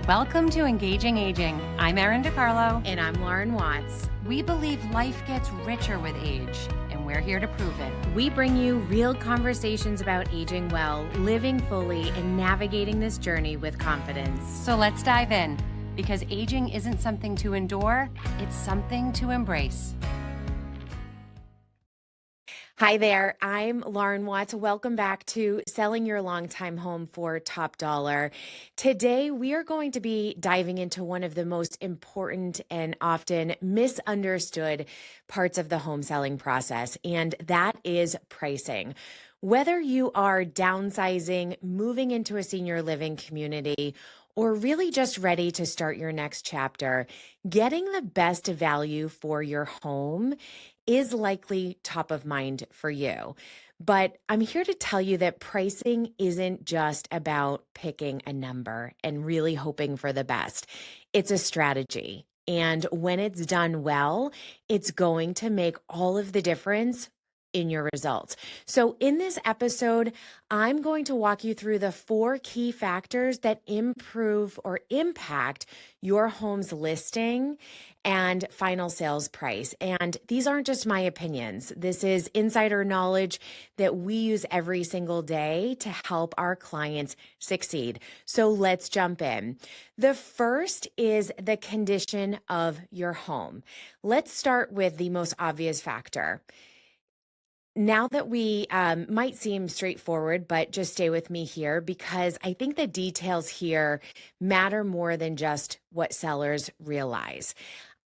Welcome to Engaging Aging. I'm Erin DiCarlo. And I'm Lauren Watts. We believe life gets richer with age, and we're here to prove it. We bring you real conversations about aging well, living fully, and navigating this journey with confidence. So let's dive in, because aging isn't something to endure, it's something to embrace. Hi there, I'm Lauren Watts. Welcome back to Selling Your Longtime Home for Top Dollar. Today, we are going to be diving into one of the most important and often misunderstood parts of the home selling process, and that is pricing. Whether you are downsizing, moving into a senior living community, or really just ready to start your next chapter, getting the best value for your home is likely top of mind for you. But I'm here to tell you that pricing isn't just about picking a number and really hoping for the best. It's a strategy. And when it's done well, it's going to make all of the difference in your results. So in this episode, I'm going to walk you through the 4 key factors that improve or impact your home's listing and final sales price. And these aren't just my opinions. This is insider knowledge that we use every single day to help our clients succeed. So let's jump in. The first is the condition of your home. Let's start with the most obvious factor. Now that we might seem straightforward, but just stay with me here because I think the details here matter more than just what sellers realize.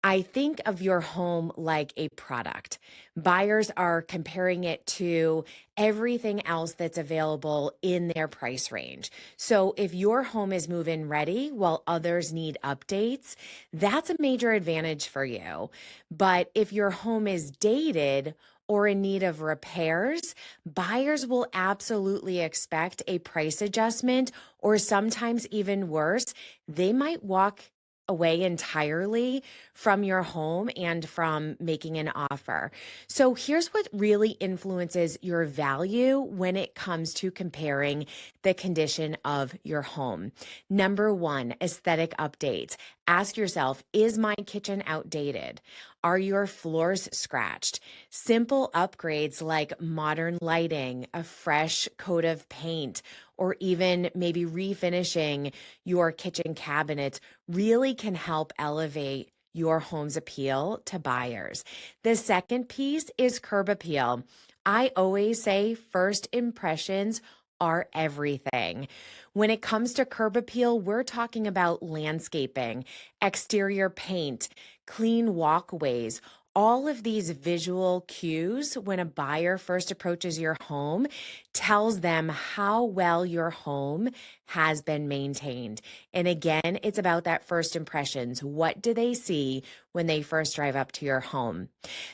I think of your home like a product. Buyers are comparing it to everything else that's available in their price range. So if your home is move-in ready while others need updates, that's a major advantage for you. But if your home is dated or in need of repairs, buyers will absolutely expect a price adjustment, or sometimes even worse, they might walk away entirely from your home and from making an offer. So here's what really influences your value when it comes to comparing the condition of your home. Number 1, aesthetic updates. Ask yourself, is my kitchen outdated? Are your floors scratched? Simple upgrades like modern lighting, a fresh coat of paint, or even maybe refinishing your kitchen cabinets really can help elevate your home's appeal to buyers. The second piece is curb appeal. I always say first impressions are everything. When it comes to curb appeal, we're talking about landscaping, exterior paint, clean walkways. All of these visual cues when a buyer first approaches your home tells them how well your home has been maintained. And again, it's about that first impressions. What do they see when they first drive up to your home?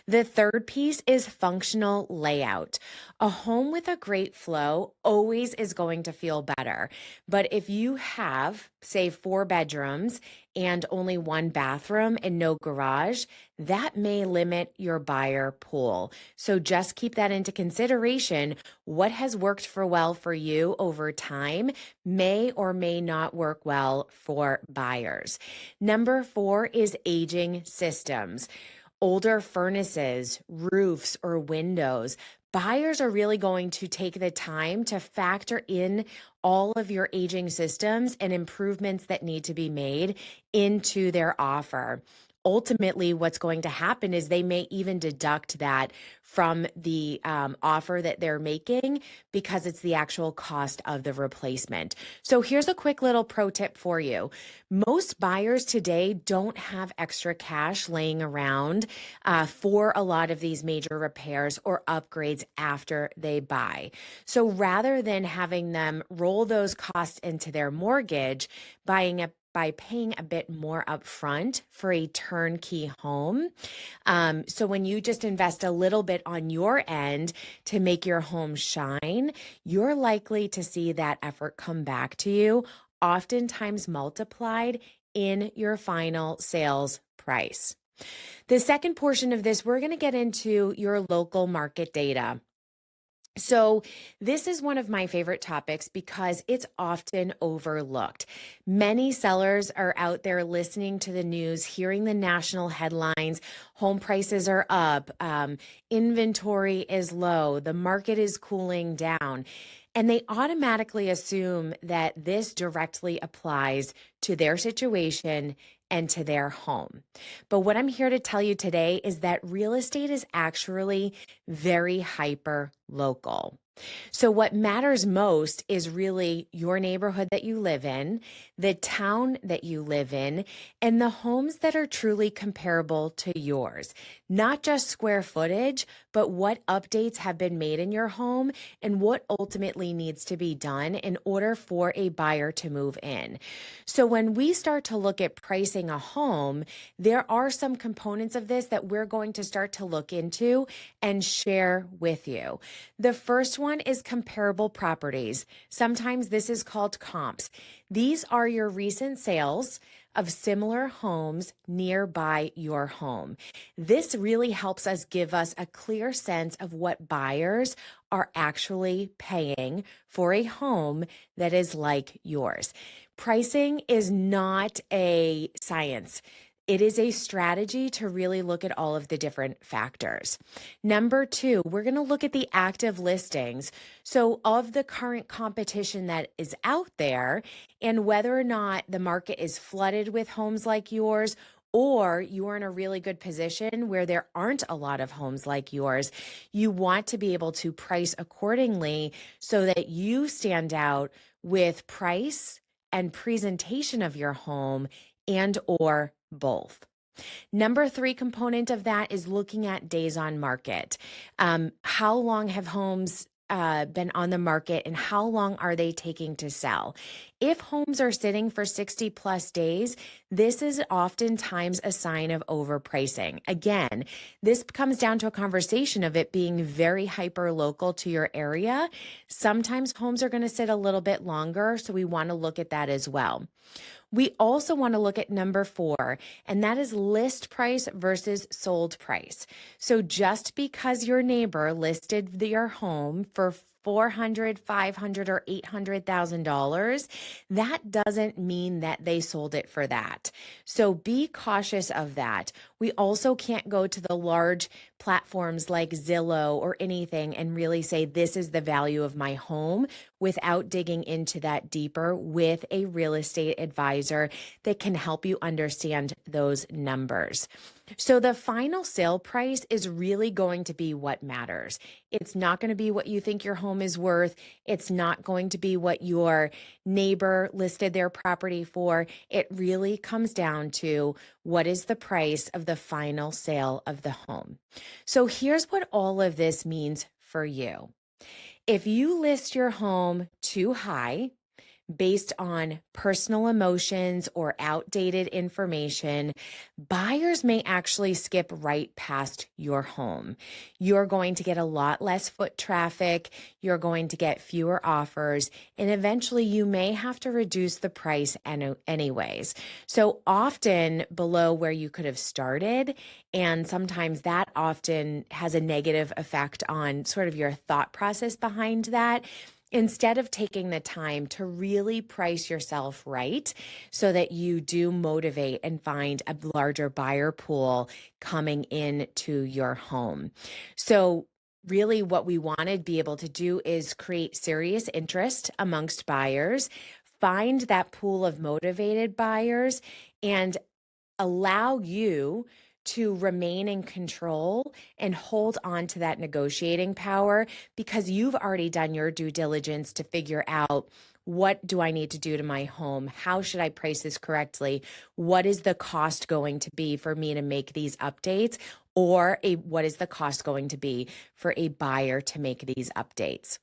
The third piece is functional layout. A home with a great flow always is going to feel better. But if you have, say, 4 bedrooms and only 1 bathroom and no garage, that may limit your buyer pool. So just keep that into consideration. What has worked well for you over time may or may not work well for buyers. Number 4 is aging systems. Older furnaces, roofs, or windows. Buyers are really going to take the time to factor in all of your aging systems and improvements that need to be made into their offer. Ultimately, what's going to happen is they may even deduct that from the offer that they're making because it's the actual cost of the replacement. So here's a quick little pro tip for you. Most buyers today don't have extra cash laying around for a lot of these major repairs or upgrades after they buy. So rather than having them roll those costs into their mortgage, by paying a bit more upfront for a turnkey home. So when you just invest a little bit on your end to make your home shine, you're likely to see that effort come back to you, oftentimes multiplied in your final sales price. The second portion of this, we're going to get into your local market data. So, this is one of my favorite topics because it's often overlooked. Many sellers are out there listening to the news, hearing the national headlines. Home prices are up, inventory is low, the market is cooling down. And they automatically assume that this directly applies to their situation and to their home. But what I'm here to tell you today is that real estate is actually very hyper local. So, what matters most is really your neighborhood that you live in, the town that you live in, and the homes that are truly comparable to yours. Not just square footage, but what updates have been made in your home and what ultimately needs to be done in order for a buyer to move in. So, when we start to look at pricing a home, there are some components of this that we're going to start to look into and share with you. The first one is comparable properties. Sometimes this is called comps. These are your recent sales of similar homes nearby your home. This really helps us give us a clear sense of what buyers are actually paying for a home that is like yours. Pricing is not a science. It is a strategy to really look at all of the different factors. Number two, we're going to look at the active listings. So, of the current competition that is out there, and whether or not the market is flooded with homes like yours, or you are in a really good position where there aren't a lot of homes like yours, you want to be able to price accordingly so that you stand out with price and presentation of your home and or both. Number three component of that is looking at days on market. How long have homes been on the market and how long are they taking to sell? If homes are sitting for 60 plus days, this is oftentimes a sign of overpricing. Again, this comes down to a conversation of it being very hyper local to your area. Sometimes homes are going to sit a little bit longer, so we want to look at that as well. We also want to look at number four, and that is list price versus sold price. So just because your neighbor listed their home for 400, 500, or $800,000, that doesn't mean that they sold it for that. So be cautious of that. We also can't go to the large platforms like Zillow or anything and really say, this is the value of my home without digging into that deeper with a real estate advisor that can help you understand those numbers. So the final sale price is really going to be what matters. It's not going to be what you think your home is worth. It's not going to be what your neighbor listed their property for. It really comes down to what is the price of the final sale of the home. So here's what all of this means for you. If you list your home too high, based on personal emotions or outdated information, buyers may actually skip right past your home. You're going to get a lot less foot traffic, you're going to get fewer offers, and eventually you may have to reduce the price anyways. So often below where you could have started, and sometimes that often has a negative effect on sort of your thought process behind that. Instead of taking the time to really price yourself right so that you do motivate and find a larger buyer pool coming into your home. So really what we want to be able to do is create serious interest amongst buyers, find that pool of motivated buyers, and allow you to remain in control and hold on to that negotiating power because you've already done your due diligence to figure out, what do I need to do to my home? How should I price this correctly? What is the cost going to be for me to make these updates? Or what is the cost going to be for a buyer to make these updates?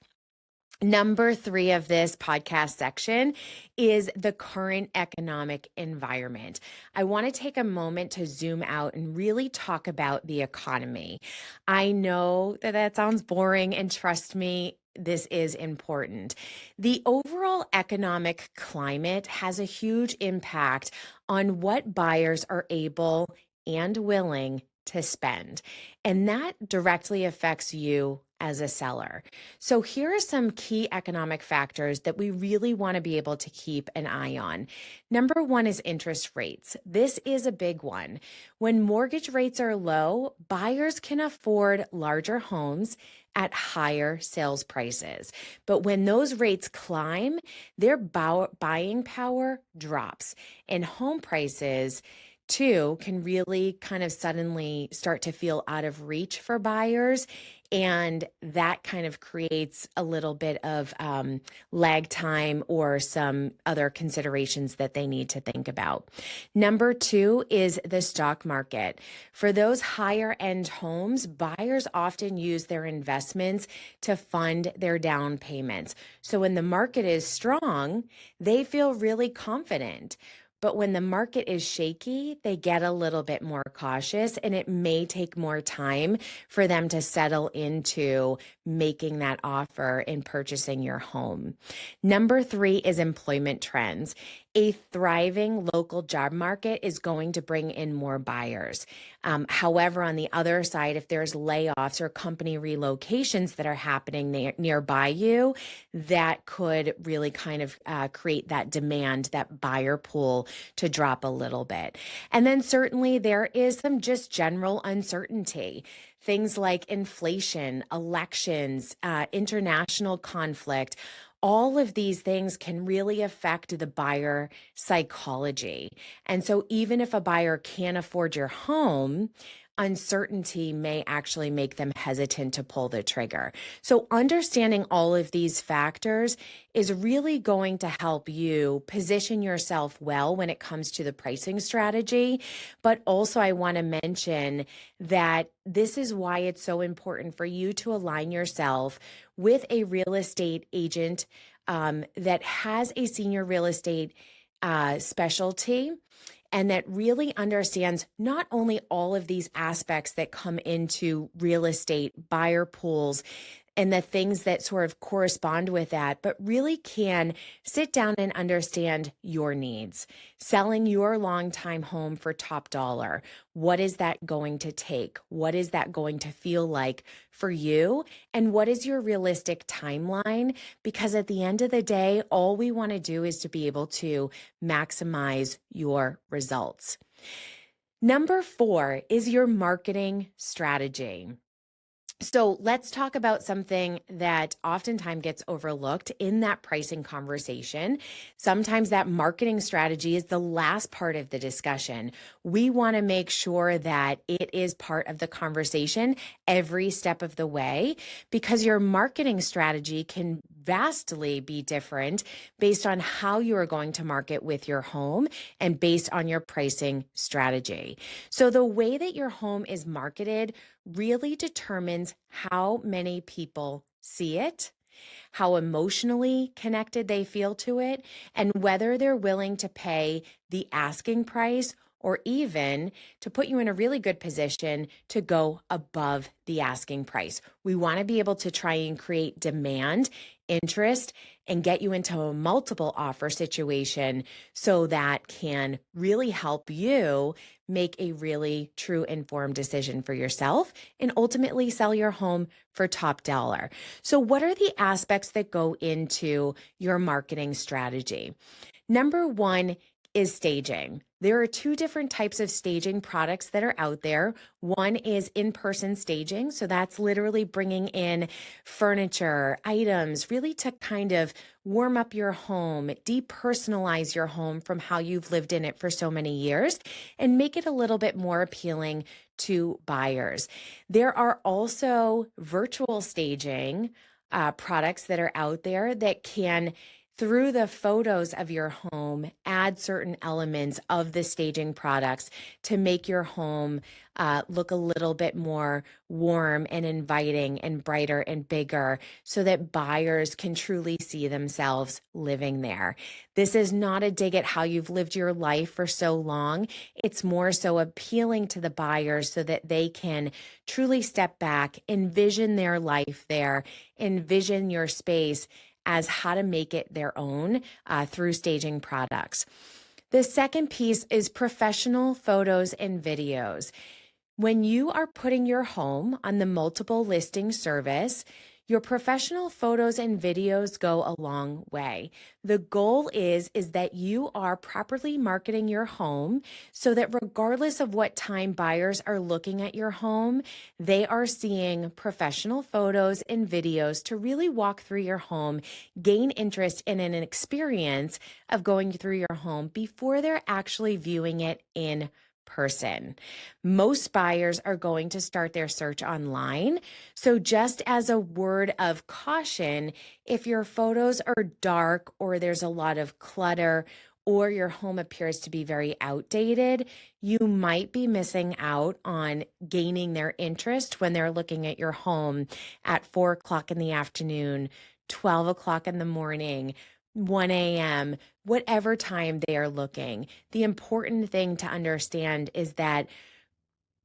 Number three of this podcast section is the current economic environment. I want to take a moment to zoom out and really talk about the economy. I know that sounds boring, and trust me, this is important. The overall economic climate has a huge impact on what buyers are able and willing to spend, and that directly affects you as a seller. So here are some key economic factors that we really want to be able to keep an eye on. Number one is interest rates. This is a big one. When mortgage rates are low, buyers can afford larger homes at higher sales prices. But when those rates climb, their buying power drops, and home prices too can really kind of suddenly start to feel out of reach for buyers. And that kind of creates a little bit of lag time or some other considerations that they need to think about. Number two is the stock market. For those higher end homes, buyers often use their investments to fund their down payments. So when the market is strong, they feel really confident. But when the market is shaky, they get a little bit more cautious, and it may take more time for them to settle into making that offer and purchasing your home. Number three is employment trends. A thriving local job market is going to bring in more buyers. However, on the other side, if there's layoffs or company relocations that are happening nearby you, that could really kind of create that demand, that buyer pool to drop a little bit. And then certainly there is some just general uncertainty. Things like inflation, elections, international conflict. All of these things can really affect the buyer psychology. And so even if a buyer can't afford your home, uncertainty may actually make them hesitant to pull the trigger. So understanding all of these factors is really going to help you position yourself well when it comes to the pricing strategy. But also I want to mention that this is why it's so important for you to align yourself with a real estate agent that has a senior real estate specialty, and that really understands not only all of these aspects that come into real estate, buyer pools, and the things that sort of correspond with that, but really can sit down and understand your needs. Selling your longtime home for top dollar. What is that going to take? What is that going to feel like for you? And what is your realistic timeline? Because at the end of the day, all we want to do is to be able to maximize your results. Number four is your marketing strategy. So let's talk about something that oftentimes gets overlooked in that pricing conversation. Sometimes that marketing strategy is the last part of the discussion. We want to make sure that it is part of the conversation every step of the way, because your marketing strategy can vastly be different based on how you are going to market with your home and based on your pricing strategy. So the way that your home is marketed really determines how many people see it, how emotionally connected they feel to it, and whether they're willing to pay the asking price or even to put you in a really good position to go above the asking price. We want to be able to try and create demand, interest, and get you into a multiple offer situation so that can really help you make a really true informed decision for yourself and ultimately sell your home for top dollar. So what are the aspects that go into your marketing strategy? Number one is staging. There are two different types of staging products that are out there. One is in-person staging. So that's literally bringing in furniture, items, really to kind of warm up your home, depersonalize your home from how you've lived in it for so many years, and make it a little bit more appealing to buyers. There are also virtual staging products that are out there that can, through the photos of your home, add certain elements of the staging products to make your home look a little bit more warm and inviting and brighter and bigger so that buyers can truly see themselves living there. This is not a dig at how you've lived your life for so long. It's more so appealing to the buyers so that they can truly step back, envision their life there, envision your space as how to make it their own through staging products. The second piece is professional photos and videos. When you are putting your home on the multiple listing service, your professional photos and videos go a long way. The goal is that you are properly marketing your home so that regardless of what time buyers are looking at your home, they are seeing professional photos and videos to really walk through your home, gain interest in an experience of going through your home before they're actually viewing it in person. Most buyers are going to start their search online. So just as a word of caution, if your photos are dark or there's a lot of clutter or your home appears to be very outdated, you might be missing out on gaining their interest when they're looking at your home at 4 o'clock in the afternoon, 12 o'clock in the morning, 1 a.m., whatever time they are looking. The important thing to understand is that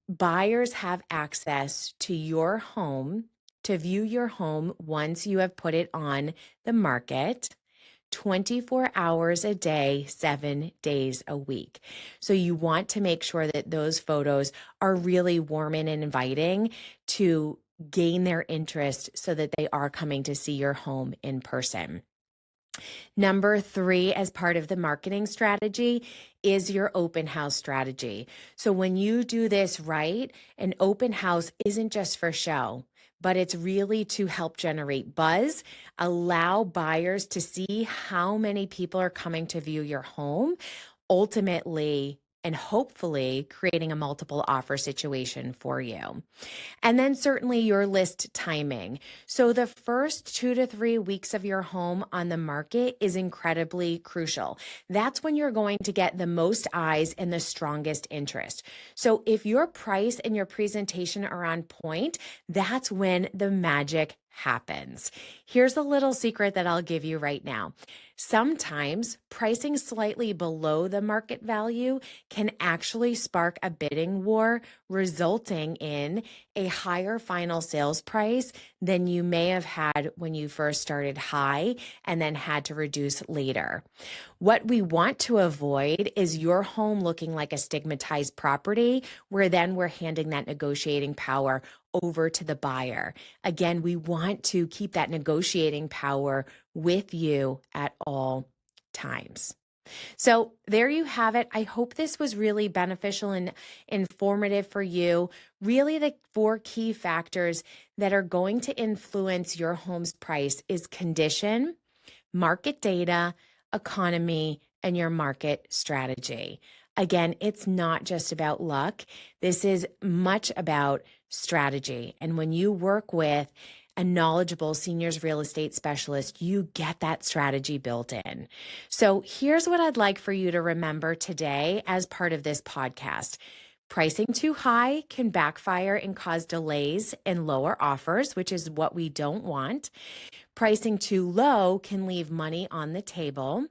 buyers have access to your home, to view your home once you have put it on the market, 24 hours a day, 7 days a week. So you want to make sure that those photos are really warm and inviting to gain their interest so that they are coming to see your home in person. Number 3, as part of the marketing strategy, is your open house strategy. So when you do this right, an open house isn't just for show, but it's really to help generate buzz, allow buyers to see how many people are coming to view your home, ultimately and hopefully creating a multiple offer situation for you. And then certainly your list timing. So the first 2 to 3 weeks of your home on the market is incredibly crucial. That's when you're going to get the most eyes and the strongest interest. So if your price and your presentation are on point, that's when the magic happens. Here's a little secret that I'll give you right now. Sometimes pricing slightly below the market value can actually spark a bidding war, resulting in a higher final sales price than you may have had when you first started high and then had to reduce later. What we want to avoid is your home looking like a stigmatized property where then we're handing that negotiating power over to the buyer. Again, we want to keep that negotiating power with you at all times. So there you have it. I hope this was really beneficial and informative for you. Really, the 4 key factors that are going to influence your home's price is condition, market data, economy, and your market strategy. Again, it's not just about luck. This is much about strategy. And when you work with a knowledgeable seniors real estate specialist, you get that strategy built in. So here's what I'd like for you to remember today as part of this podcast. Pricing too high can backfire and cause delays and lower offers, which is what we don't want. Pricing too low can leave money on the table.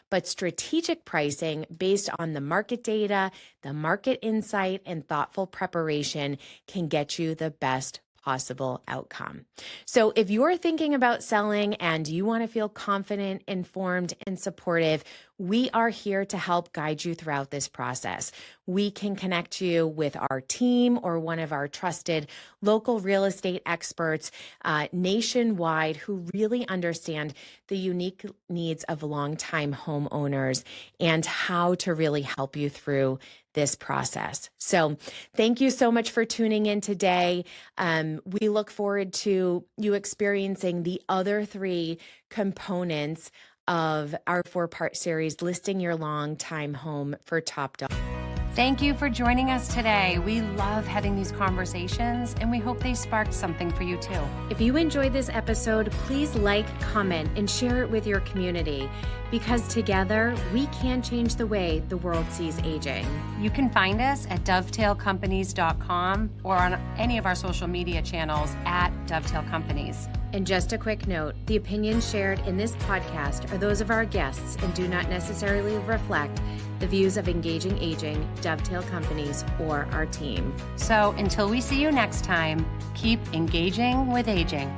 But strategic pricing based on the market data, the market insight, and thoughtful preparation can get you the best possible outcome. So if you're thinking about selling and you want to feel confident, informed, and supportive, we are here to help guide you throughout this process. We can connect you with our team or one of our trusted local real estate experts nationwide who really understand the unique needs of longtime homeowners and how to really help you through this process. So thank you so much for tuning in today. We look forward to you experiencing the other 3 components of our 4-part series, Listing Your Longtime Home for Top Dollar. Thank you for joining us today. We love having these conversations, and we hope they sparked something for you too. If you enjoyed this episode, please like, comment, and share it with your community, because together we can change the way the world sees aging. You can find us at dovetailcompanies.com or on any of our social media channels at Dovetail Companies. And just a quick note, the opinions shared in this podcast are those of our guests and do not necessarily reflect the views of Engaging Aging, Dovetail Companies, or our team. So until we see you next time, keep engaging with aging.